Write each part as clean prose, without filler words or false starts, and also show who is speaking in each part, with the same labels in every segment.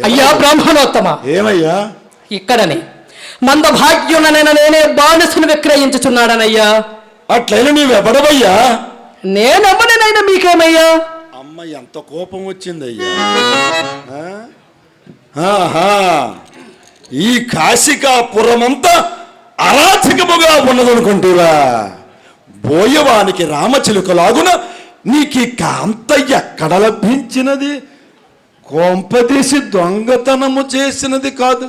Speaker 1: అయ్యా బ్రాహ్మణోత్తమ,
Speaker 2: ఏమయ్యా?
Speaker 1: ఇక్కడనే మందభాగ్యునైన నేనే బానిసను విక్రయించుచున్నాడనయ్యా.
Speaker 2: అట్లయినా నీవెవడవయ్యా?
Speaker 1: నేనమ్మనైనా మీకేమయ్యా?
Speaker 2: అమ్మ ఎంత కోపం వచ్చిందయ్యా! ఆహా, ఈ కాశికాపురమంతా అరాచకముగా ఉన్నదనుకుంటురా? బోయవానికి రామచిలుకలాగున నీకు ఈ కాంత ఎక్కడ లభించినది? కొంపదీసి దొంగతనము చేసినది కాదు.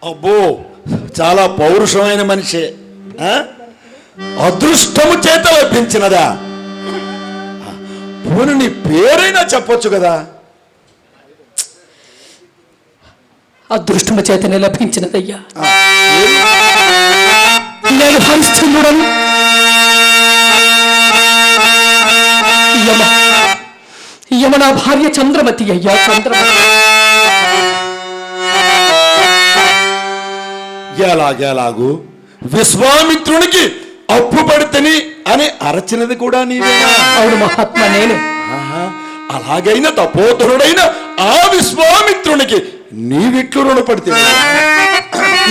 Speaker 2: అబ్బో, చాలా పౌరుషమైన మనిషే. అదృష్టము చేత లభించినదా? పోను నీ పేరైనా చెప్పొచ్చు కదా.
Speaker 1: అదృష్టము చేతనే లభించినదయ్యా. నేను హరిశ్చంద్రుడను. యమ నా భార్య చంద్రమతి అయ్యా, చంద్రమతి.
Speaker 2: ఎలాగేలాగు విశ్వామిత్రునికి అప్పు పడితని అని అరచినది కూడా నీవేనా?
Speaker 1: అవును మహాత్మా, నేను.
Speaker 2: అలాగైన తపోధరుడైన ఆ విశ్వామిత్రునికి నీవిట్లు రుణపడితే?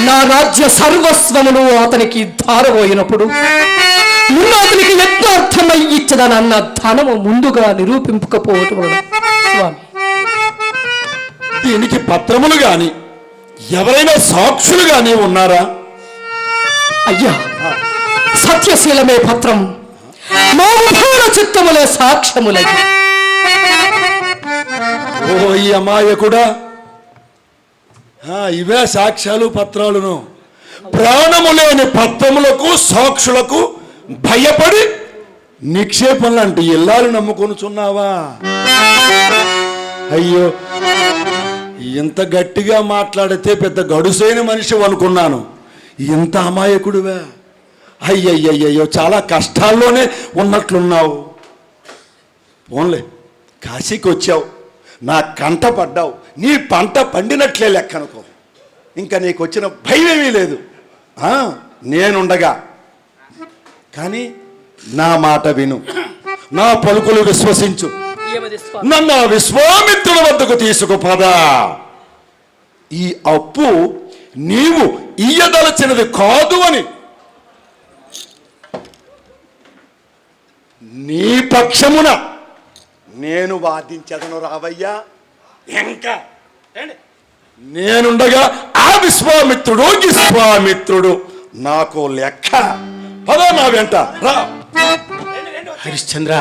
Speaker 1: నా రాజ్య సర్వస్వములు అతనికి ధారపోయినప్పుడు ముందు అతనికి యథార్థమై ఇచ్చదనన్న ధనము ముందుగా నిరూపింపకపోవటం స్వామి.
Speaker 2: దీనికి పత్రములు గాని ఎవరైనా సాక్షులు గాని ఉన్నారా?
Speaker 1: అయ్యా, సత్యశీలమే పత్రం, మా ఉభయ చిత్తములే సాక్ష్యములై.
Speaker 2: ఓ ఈ అమాయకుడా, ఇవే సాక్ష్యాలు పత్రాలును? ప్రాణము లేని పత్రములకు సాక్షులకు భయపడి నిక్షేపం లాంటి ఇల్లాలు నమ్ముకొనుచున్నావా? అయ్యో, ఇంత గట్టిగా మాట్లాడితే పెద్ద గడుసైన మనిషి అనుకున్నాను. ఇంత అమాయకుడివా? అయ్యయ్యయ్యో, చాలా కష్టాల్లోనే ఉన్నట్లున్నావు. పోన్లే, కాశీకి వచ్చావు, నా కంట పడ్డావు, నీ పంట పండినట్లే లెక్క అనుకో. ఇంకా నీకు వచ్చిన భయమేమీ లేదు నేనుండగా. కానీ నా మాట విను, నా పలుకులు విశ్వసించు. నన్ను ఆ విశ్వామిత్రుల వద్దకు తీసుకుపదా. ఈ అప్పు నీవు ఇయ్యదలచినది కాదు అని నీ పక్షమున నేను వాదించదను. రావయ్యా, ఇంకా నేనుండగా ఆ విశ్వామిత్రుడు నాకు లెక్క. పదా నా వెంట రా.
Speaker 3: హరిశ్చంద్ర,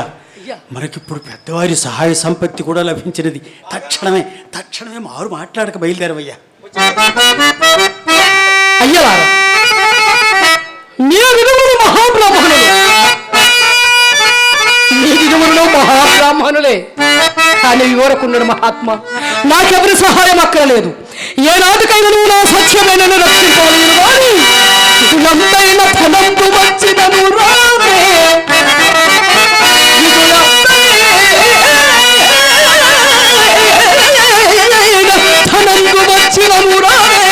Speaker 3: మనకిప్పుడు పెద్దవారి సహాయ సంపత్తి కూడా లభించినది. తక్షణమే మారు మాట్లాడక బయలుదేరవయ్యా.
Speaker 1: అయ్యలారా, మహాబ్రాహ్మణులే కానీ వివరకుండడు మహాత్మ. నాకెవరి సహాయం అక్కరలేదు. ఏనాటికైనా నువ్వు నా సత్యమైన రక్షించవలను కానీ ఇదులంతైన ధనంబు వచ్చినను రామే, ధనంబు వచ్చినను రామే.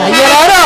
Speaker 1: అయ్యలారా,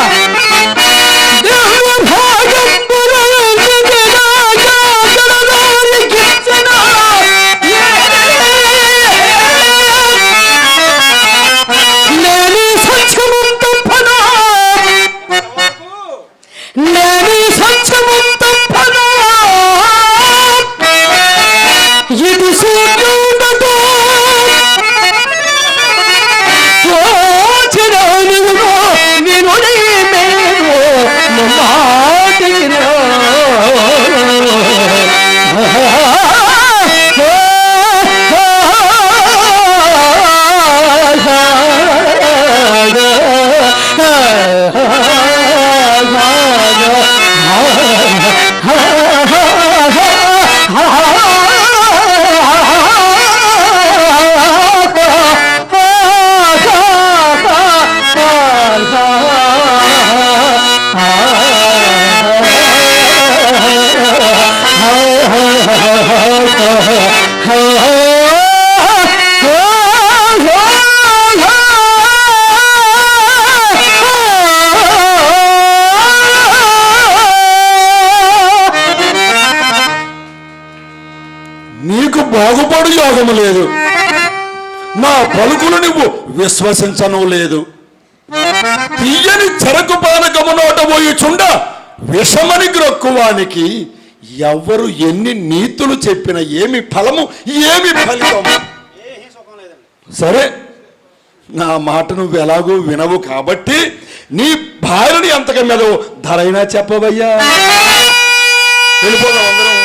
Speaker 2: నీకు బాగుపడు యోగము లేదు, నా పలుకులు నువ్వు విశ్వసించను లేదు. తీయని చెరకు పానకము నోటబోయుచుండ విషమని గ్రొక్కువానికి ఎవరు ఎన్ని నీతులు చెప్పిన ఏమి ఫలము, ఏమి ఫలితము? సరే, నా మాట నువ్వు ఎలాగూ వినవు కాబట్టి నీ భార్యని అంతక మీద ధరైనా చెప్పవయ్యా. వెళ్ళిపోదాం అందరం.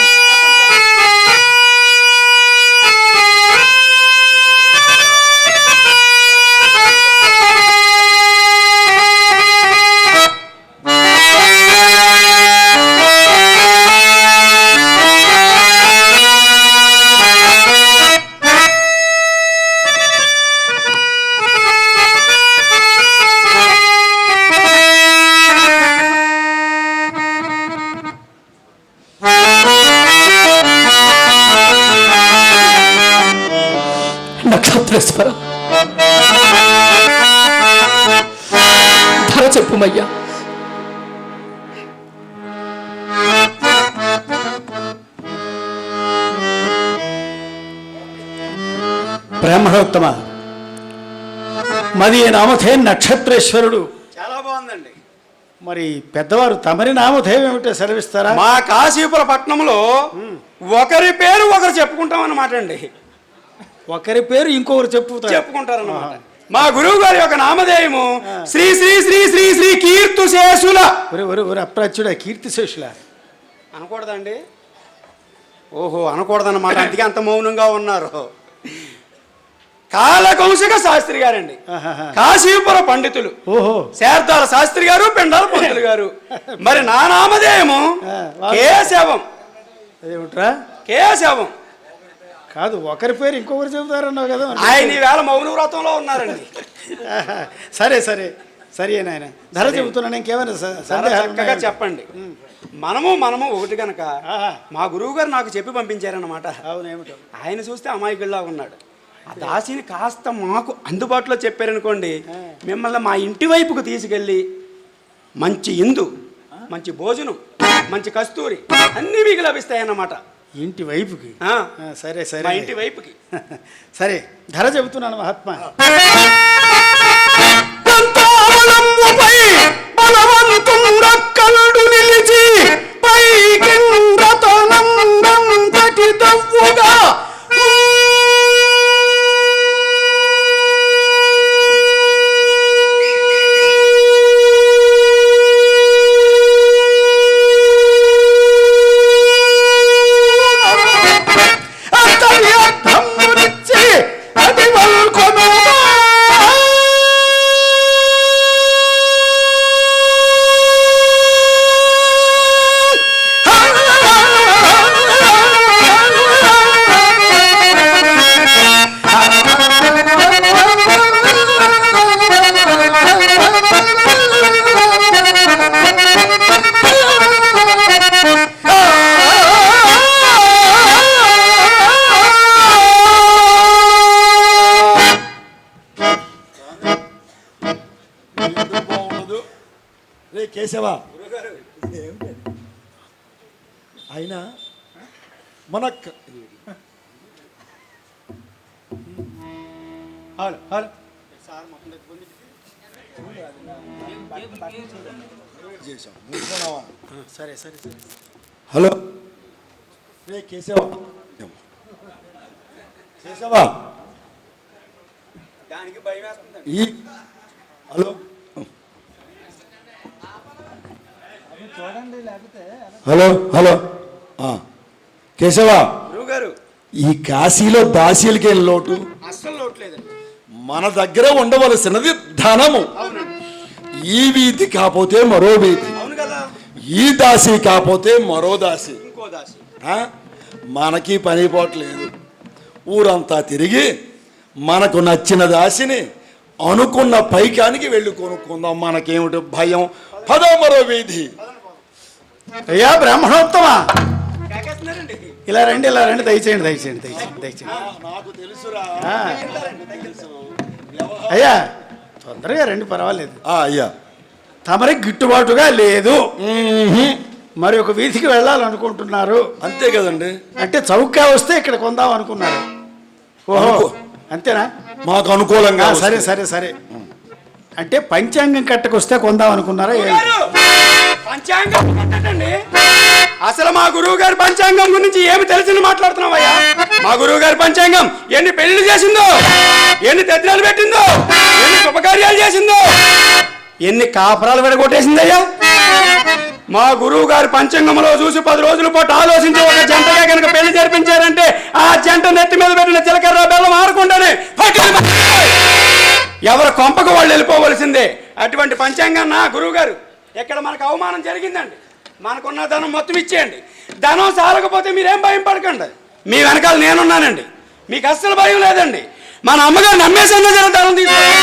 Speaker 1: నక్షత్రేశ్వర, ధర చెప్పుమయ్యా.
Speaker 3: బ్రాహ్మణోత్తమ, మది నామధేయం నక్షత్రేశ్వరుడు.
Speaker 4: చాలా బాగుందండి.
Speaker 3: మరి పెద్దవారు తమరి నామధేయం ఏమిటో సెలవిస్తారా?
Speaker 4: మా కాశీపుర పట్టణంలో ఒకరి పేరు ఒకరు చెప్పుకుంటాం అన్నమాట అండి.
Speaker 3: ఒకరి పేరు ఇంకొకరు
Speaker 4: చెప్పుకుంటారన్నమాట. మా గురువు గారి యొక్క నామధేయము శ్రీ శ్రీ శ్రీ శ్రీ శ్రీ కీర్తిశేషుల.
Speaker 3: అప్రాచ్యుడ కీర్తిశేషుల
Speaker 4: అనకూడదండి? ఓహో, అనకూడదన్నమాట. అందుకే అంత మౌనంగా ఉన్నారు. కాలకౌశిక శాస్త్రి గారండి, కాశీపుర పండితులు.
Speaker 3: ఓహో,
Speaker 4: శారదాల శాస్త్రి గారు, పెండాల పంతులు గారు. మరి నా నామధేయము కేశవం.
Speaker 3: అదేమిట్రా?
Speaker 4: కేశవం
Speaker 3: కాదు, ఒకరి పేరు ఇంకొకరు చెబుతారన్నావు కదా.
Speaker 4: ఆయన ఈవేళ మౌన వ్రతంలో ఉన్నారండి.
Speaker 3: సరే సరే సరే నాయన, ధర చెబుతున్నాను. ఇంకేమైనా
Speaker 4: చక్కగా చెప్పండి. మనము ఒకటి కనుక మా గురువు గారు నాకు చెప్పి పంపించారన్నమాట.
Speaker 3: అవునేమిటో,
Speaker 4: ఆయన చూస్తే అమాయకుల్లా ఉన్నాడు. ఆ దాసిని కాస్త మాకు అందుబాటులో చెప్పారనుకోండి, మిమ్మల్ని మా ఇంటి వైపుకు తీసుకెళ్ళి మంచి ఇందు, మంచి భోజనం, మంచి కస్తూరి అన్నీ మీకు లభిస్తాయన్నమాట.
Speaker 3: ఇంటి వైపుకి? సరే సరే,
Speaker 4: మా ఇంటి వైపుకి.
Speaker 3: సరే, ధర చెబుతున్నాను మహాత్మా.
Speaker 2: బలవంతుండక్కలుడు నిలిచి పైకింద్రతనందంతటి దవ్వుగా కేశవ, అయినా మన
Speaker 3: సరే సరే సరే.
Speaker 2: హలో రే కేశవ, కేశవ,
Speaker 4: దానికి భయం వేస్తుంది.
Speaker 2: ఈ హలో హలో హలో కేశవ,
Speaker 4: గురువు గారు,
Speaker 2: ఈ కాశీలో దాసీలకి ఏం లోటు?
Speaker 4: అస్సలు లోట్లేదండి.
Speaker 2: మన దగ్గర ఉండవలసినది ధనము. ఈ వీధి కాకపోతే మరో వీధి,
Speaker 4: అవును కదా,
Speaker 2: ఈ దాసి కాకపోతే మరో దాసి.
Speaker 4: ఇంకో దాసి.
Speaker 2: మనకి పని పోవట్లేదు. ఊరంతా తిరిగి మనకు నచ్చిన దాసిని అనుకున్న పైకానికి వెళ్ళి కొనుక్కుందాం. మనకేమిటి భయం? పదో మరో వీధి.
Speaker 3: అయ్యా బ్రాహ్మణోత్తమ,
Speaker 4: చేస్తున్నారండి.
Speaker 3: ఇలా రండి దయచేయండి దయచేయండి.
Speaker 2: నాకు తెలుసురా.
Speaker 3: ఆ. అయ్యా తొందరగా రండి, పర్వాలేదు.
Speaker 2: అయ్యా
Speaker 3: తమరికి గిట్టుబాటుగా లేదు, మరి ఒక వీధికి వెళ్ళాలనుకుంటున్నారు.
Speaker 2: అంతే కదండి.
Speaker 3: అంటే చౌకా వస్తే ఇక్కడ కొందాం అనుకున్నారు. ఓహో అంతేనా?
Speaker 2: మాకు అనుకూలంగా
Speaker 3: సరే సరే సరే. అంటే పంచాంగం కట్టకొస్తే కొందాం అనుకున్నారా?
Speaker 4: గురువుగారు, పంచాంగం కట్టండి. అసలు మా గురువు గారి పంచాంగం గురించి ఏమి తెలిసి మాట్లాడుతున్నావయ్యా? మా గురువు గారి పంచాంగం ఎన్ని పెళ్లి చేసిందో, ఎన్ని తద్దినాలు పెట్టిందో, ఎన్ని శుభకార్యాలు చేసిందో, ఎన్ని కాపురాలు విడగొట్టేసిందయ్యా. మా గురువు గారి పంచాంగంలో చూసి 10 రోజుల పాటు ఆలోచించి ఒక జంటగా కనుక పెళ్లి జరిపించారంటే ఆ జంట నెత్తి మీద పెట్టిన జీలకర్ర బెల్లం ఆడకుండానే ఎవరు కొంపకు వాళ్ళు వెళ్ళిపోవలసిందే. అటువంటి పంచాంగం నా గురువు గారు ఎక్కడ మనకు అవమానం జరిగిందండి. మనకున్న ధనం మొత్తం ఇచ్చేయండి. ధనం సాలకపోతే మీరేం భయం పడకండి, మీ వెనకాల నేనున్నానండి. మీకు అస్సలు భయం లేదండి. మన అమ్మగారు నమ్మేసన్నా జర ధనం తీసుకోండి.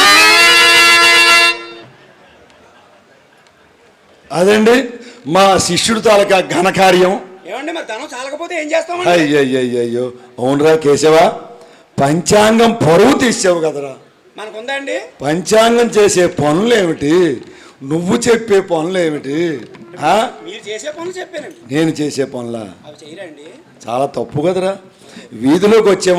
Speaker 2: అదండి మా శిష్యుడు తాలూకా ఘనకార్యం.
Speaker 4: ఏమండి మరి ధనం చాలకపోతే ఏం చేస్తామండి?
Speaker 2: అయ్యయ్యో అవునరా కేశవా, పంచాంగం పరువు తీసావు కదరా.
Speaker 4: మనకుందా అండి?
Speaker 2: పంచాంగం చేసే పనులు ఏమిటి, నువ్వు చెప్పే పనులు ఏమిటి?
Speaker 4: మీరు చేసే పనులు చెప్పానండి.
Speaker 2: నేను చేసే పనులా?
Speaker 4: అవి చేయరండి.
Speaker 2: చాలా తప్పు కదరా. వీధిలోకి వచ్చే